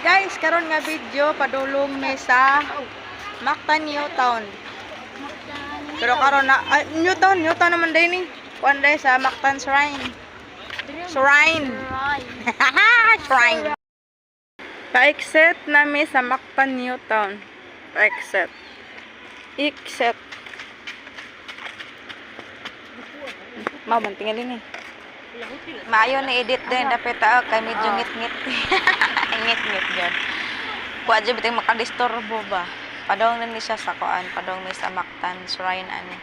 Guys, karon nga video padulong mi sa Mactan Newtown. Pero karon na Newtown naman din ni. Kuan day sa Mactan Shrine. Shrine. Pa-exit nami sa Mactan Newtown. Pa-exit. Exit. Mabantingan din eh. Maayo ni edit din dapat kay medyo ngit-ngit. Ngit-ngit diyan. Kuha jud bitay makadisturbo ba. Padong ni siya sa kuan, padong ni sa Mactan Shrine ani.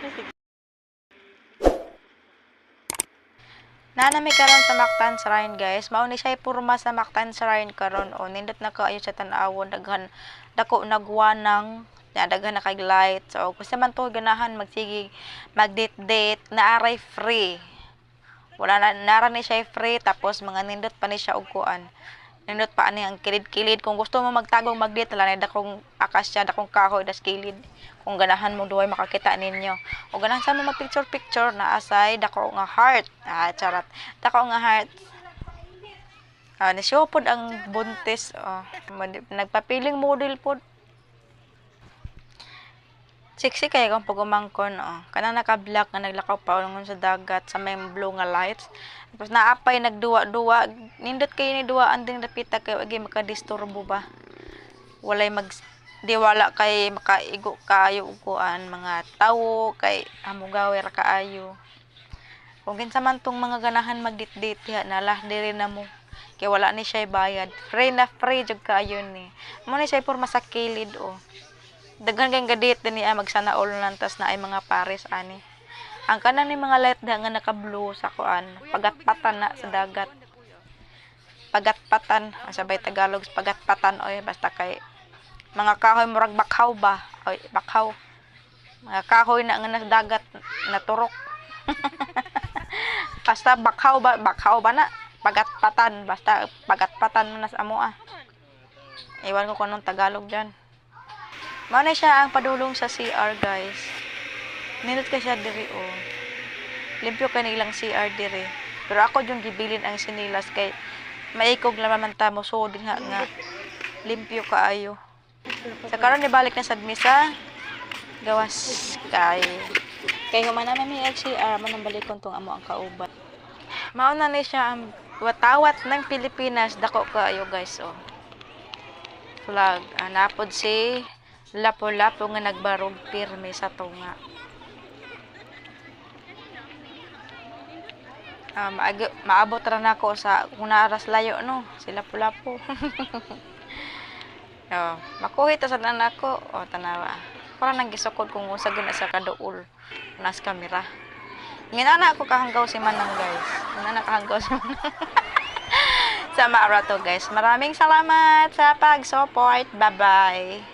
Nanami karon sa Mactan Shrine guys. Mao ni siya porma sa Mactan Shrine karon o nindot na kaayo sa tan-awon daghan dako nagwanang daghan na kay light. So kung sa man to ganahan magsige mag-date na aray free. Wala na nara ni siya free tapos mga nindot pa ni siya og kuan. Nindot pa ani ang kilid-kilid kung gusto mo magtagong mag-date la dakong akasya dakong kahoy das kilid. Kung ganahan mo duay makakita ninyo. O ganahan sa mo mag-picture na asay dako nga heart. Charat. Dako nga heart. Nisyo pod ang buntis. Nagpapiling model pod. Sexy kaya kung pagumangkon, kanang naka-black nga naglakaw pa ulungon sa dagat sa may blue nga lights. Tapos naapay nagduwa-duwa, nindot kayo ni duwa anding dapita kay agi makadisturbo ba. Walay diwala kay makaigo kayo uguan mga tawo kay hamugawe ra kaayo. Kung kinsa man tong mga ganahan magdit-date diha nalah diri na mo. Kay wala ni siya bayad. Free na free jud kaayo ni. Mo ni siya porma sa kilid daghan kay gadit din niya magsana all lantas na ay mga pares ani. Ang kanan ni mga light nga naka-blue sa kuan, pagatpatan na sa dagat. Pagatpatan, sabay Tagalog pagatpatan oy basta kay mga kahoy murag bakhaw ba? Oy, bakhaw. Mga kahoy na nga nasa dagat naturok. Basta bakhaw ba na? Pagatpatan, basta pagatpatan na sa amoa. Iwan ko kung anong Tagalog diyan. Mao na siya ang padulong sa CR guys. Nindot ka siya diri Limpyo ka nilang CR diri. Pero ako yung gibilin ang sinilas kay maikog naman ta mo so din nga limpyo kaayo. Sa karon ni balik na sad misa gawas kay humana na mi CR man ang balikon tong amo ang kauban. Mao na ni siya ang watawat ng Pilipinas dako kaayo guys Flag napod si lapo-lapo nga nagbarog pirme sa tunga. Maabot ra nako sa kung naaras layo no, si lapo-lapo. Makuhit sa nako tanawa. Para nang gisukod kung usa gina sa kaduol nas kamera. Ngina ako kahanggaw si Manang guys. Ngina kahanggaw si Manang. Sa maara to guys. Maraming salamat sa pag-support. Bye-bye.